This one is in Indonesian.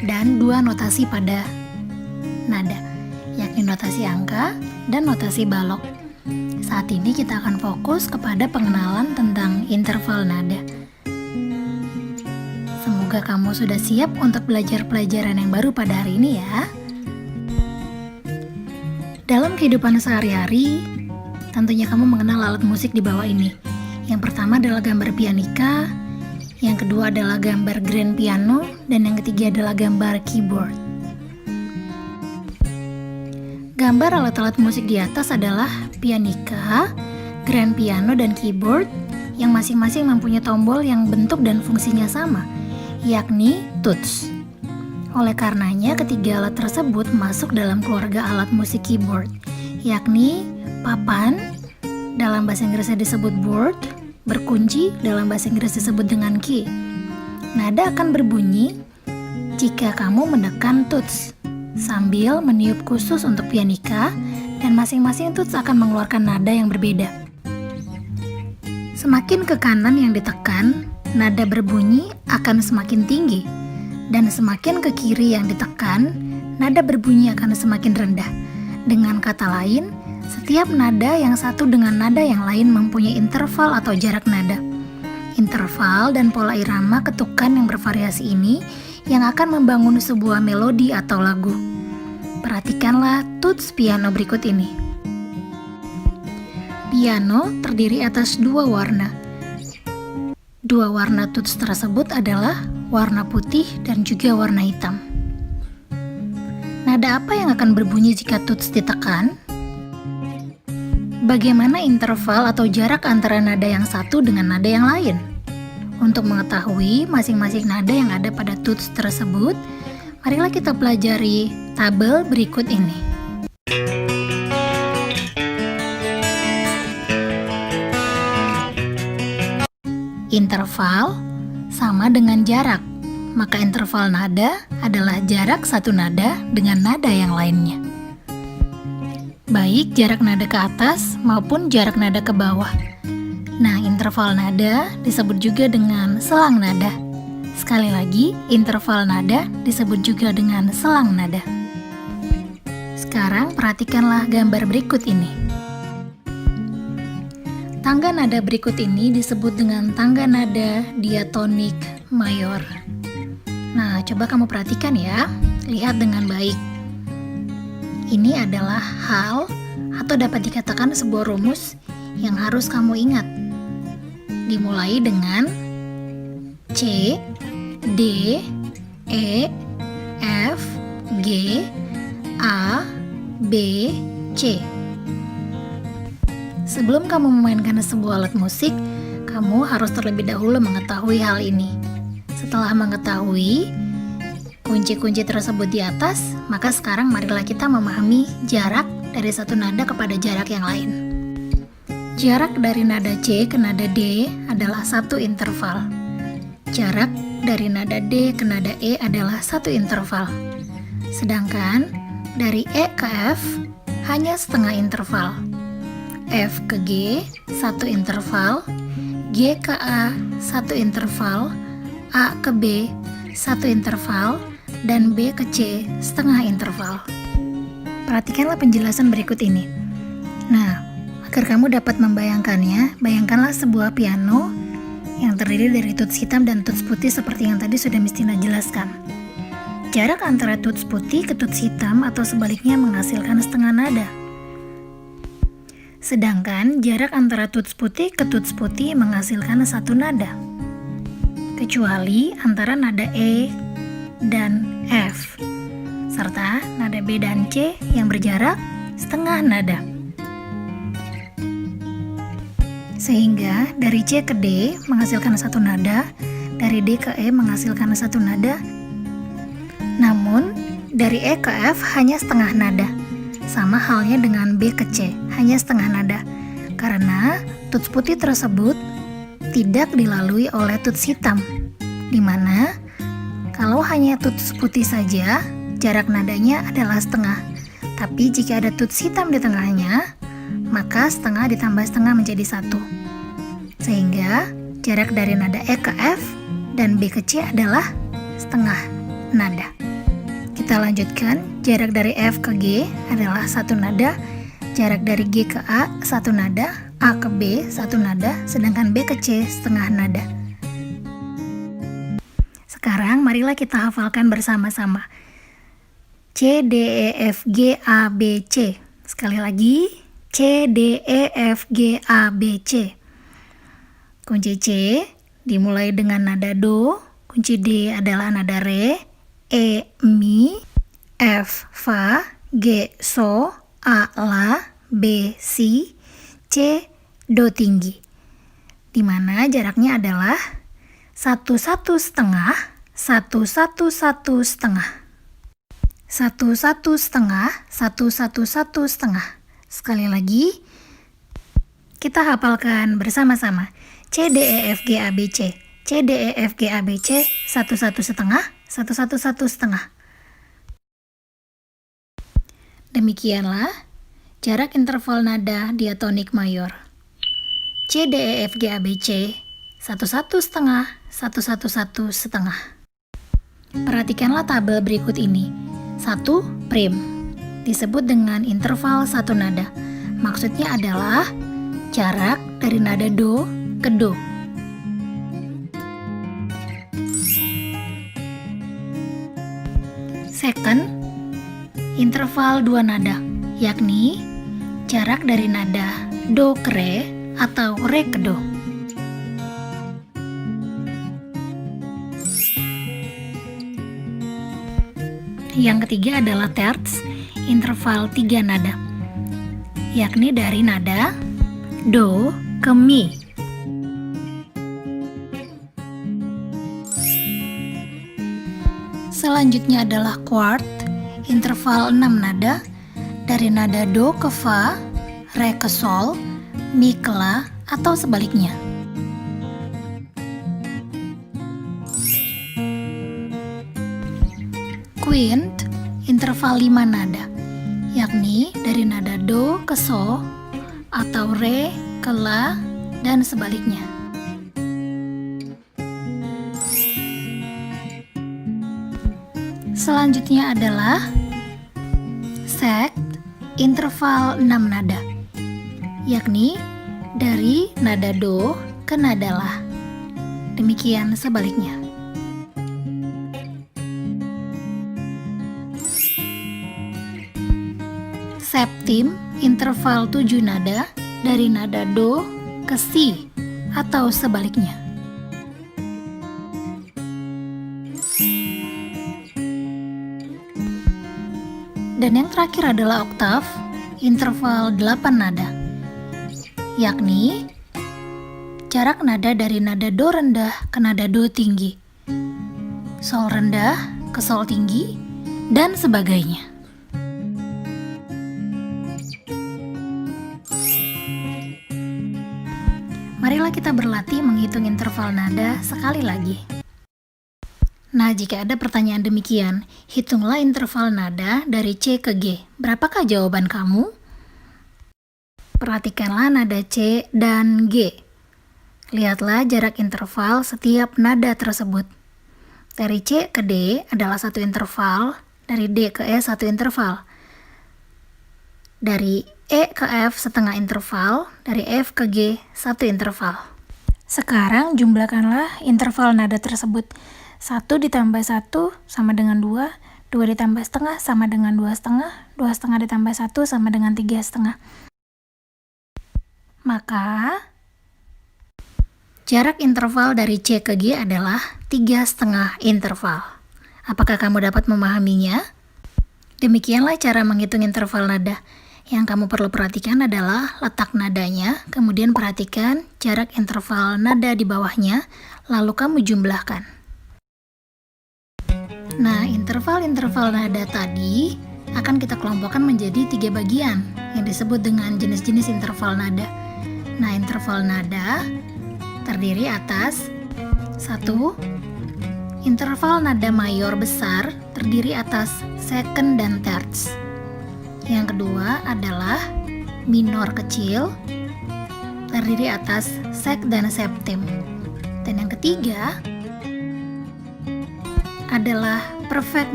dan dua notasi pada nada, yakni notasi angka dan notasi balok. Saat ini kita akan fokus kepada pengenalan tentang interval nada. Semoga kamu sudah siap untuk belajar pelajaran yang baru pada hari ini ya. Dalam kehidupan sehari-hari, tentunya kamu mengenal alat musik di bawah ini. Yang pertama adalah gambar pianika, yang kedua adalah gambar grand piano, dan yang ketiga adalah gambar keyboard. Gambar alat-alat musik di atas adalah pianika, grand piano, dan keyboard yang masing-masing mempunyai tombol yang bentuk dan fungsinya sama, yakni tuts. Oleh karenanya, ketiga alat tersebut masuk dalam keluarga alat musik keyboard, yakni papan, dalam bahasa Inggrisnya disebut board, berkunci, dalam bahasa Inggris disebut dengan key. Nada akan berbunyi jika kamu menekan tuts, sambil meniup khusus untuk pianika, dan masing-masing tuts akan mengeluarkan nada yang berbeda. Semakin ke kanan yang ditekan, nada berbunyi akan semakin tinggi, dan semakin ke kiri yang ditekan, nada berbunyi akan semakin rendah. Dengan kata lain, setiap nada yang satu dengan nada yang lain mempunyai interval atau jarak nada. Interval dan pola irama ketukan yang bervariasi ini yang akan membangun sebuah melodi atau lagu. Perhatikanlah tuts piano berikut ini. Piano terdiri atas dua warna. Dua warna tuts tersebut adalah warna putih dan juga warna hitam. Nada apa yang akan berbunyi jika tuts ditekan? Bagaimana interval atau jarak antara nada yang satu dengan nada yang lain? Untuk mengetahui masing-masing nada yang ada pada tuts tersebut, marilah kita pelajari tabel berikut ini. Interval sama dengan jarak, maka interval nada adalah jarak satu nada dengan nada yang lainnya. Baik jarak nada ke atas maupun jarak nada ke bawah. Nah, interval nada disebut juga dengan selang nada. Sekali lagi, interval nada disebut juga dengan selang nada. Sekarang perhatikanlah gambar berikut ini. Tangga nada berikut ini disebut dengan tangga nada diatonik mayor. Nah, coba kamu perhatikan ya, lihat dengan baik. Ini adalah hal atau dapat dikatakan sebuah rumus yang harus kamu ingat. Dimulai dengan C, D, E, F, G, A, B, C. Sebelum kamu memainkan sebuah alat musik, kamu harus terlebih dahulu mengetahui hal ini. Setelah mengetahui kunci-kunci tersebut di atas, maka sekarang marilah kita memahami jarak dari satu nada kepada jarak yang lain. Jarak dari nada C ke nada D adalah satu interval. Jarak dari nada D ke nada E adalah satu interval. Sedangkan dari E ke F hanya setengah interval. F ke G, satu interval, G ke A, satu interval, A ke B, satu interval, dan B ke C, setengah interval. Perhatikanlah penjelasan berikut ini. Nah, agar kamu dapat membayangkannya, bayangkanlah sebuah piano yang terdiri dari tuts hitam dan tuts putih seperti yang tadi sudah Mistina jelaskan. Jarak antara tuts putih ke tuts hitam atau sebaliknya menghasilkan setengah nada. Sedangkan jarak antara tuts putih ke tuts putih menghasilkan satu nada. Kecuali antara nada E dan F, serta nada B dan C yang berjarak setengah nada. Sehingga dari C ke D menghasilkan satu nada, dari D ke E menghasilkan satu nada, namun dari E ke F hanya setengah nada. Sama halnya dengan B ke C, hanya setengah nada, karena tuts putih tersebut tidak dilalui oleh tuts hitam, di mana kalau hanya tuts putih saja, jarak nadanya adalah setengah. Tapi jika ada tuts hitam di tengahnya, maka setengah ditambah setengah menjadi satu. Sehingga jarak dari nada E ke F dan B ke C adalah setengah nada. Kita lanjutkan, jarak dari F ke G adalah satu nada, jarak dari G ke A satu nada, A ke B satu nada, sedangkan B ke C setengah nada. Sekarang marilah kita hafalkan bersama-sama. C, D, E, F, G, A, B, C. Sekali lagi, C, D, E, F, G, A, B, C. Kunci C dimulai dengan nada Do, kunci D adalah nada Re, E, Mi, F, Fa, G, So, A, La, B, Si, C, Do tinggi. Di mana jaraknya adalah 1, 1 setengah, 1, 1, 1 setengah. 1, 1 setengah, 1, 1, 1 setengah. Sekali lagi, kita hafalkan bersama-sama. C, D, E, F, G, A, B, C. C, D, E, F, G, A, B, C. 1, 1 setengah, 1, 1, 1 setengah. Demikianlah jarak interval nada diatonik mayor. C, D, E, F, G, A, B, C. 1, 1 setengah, 1, 1, 1 setengah. Perhatikanlah tabel berikut ini. 1 prim disebut dengan interval satu nada. Maksudnya adalah jarak dari nada Do ke Do. Second, interval dua nada, yakni jarak dari nada Do ke Re atau Re ke Do. Yang ketiga adalah terts, interval 3 nada, yakni dari nada Do ke Mi. Selanjutnya adalah quart, interval 6 nada, dari nada Do ke Fa, Re ke Sol, Mi ke La, atau sebaliknya. Quint, interval 5 nada, yakni dari nada Do ke So atau Re ke La dan sebaliknya. Selanjutnya adalah sect, interval 6 nada, yakni dari nada Do ke nada La. Demikian sebaliknya. Septim, interval 7 nada, dari nada Do ke Si atau sebaliknya. Dan yang terakhir adalah oktav, interval 8 nada, yakni jarak nada dari nada Do rendah ke nada Do tinggi, Sol rendah ke Sol tinggi, dan sebagainya. Marilah kita berlatih menghitung interval nada sekali lagi. Nah, jika ada pertanyaan demikian, hitunglah interval nada dari C ke G. Berapakah jawaban kamu? Perhatikanlah nada C dan G. Lihatlah jarak interval setiap nada tersebut. Dari C ke D adalah satu interval, dari D ke E satu interval. Dari E ke F setengah interval, dari F ke G satu interval. Sekarang jumlahkanlah interval nada tersebut. 1 ditambah 1 sama dengan 2, 2 ditambah setengah sama dengan 2 setengah, 2 setengah ditambah 1 sama dengan 3 setengah. Maka jarak interval dari C ke G adalah 3 setengah interval. Apakah kamu dapat memahaminya? Demikianlah cara menghitung interval nada. Yang kamu perlu perhatikan adalah letak nadanya, kemudian perhatikan jarak interval nada di bawahnya, lalu kamu jumlahkan. Nah, interval-interval nada tadi akan kita kelompokkan menjadi 3 bagian yang disebut dengan jenis-jenis interval nada. Nah, interval nada terdiri atas 1. Interval nada mayor besar terdiri atas second dan terts. Yang kedua adalah minor kecil, terdiri atas sect dan septim. Dan yang ketiga adalah perfect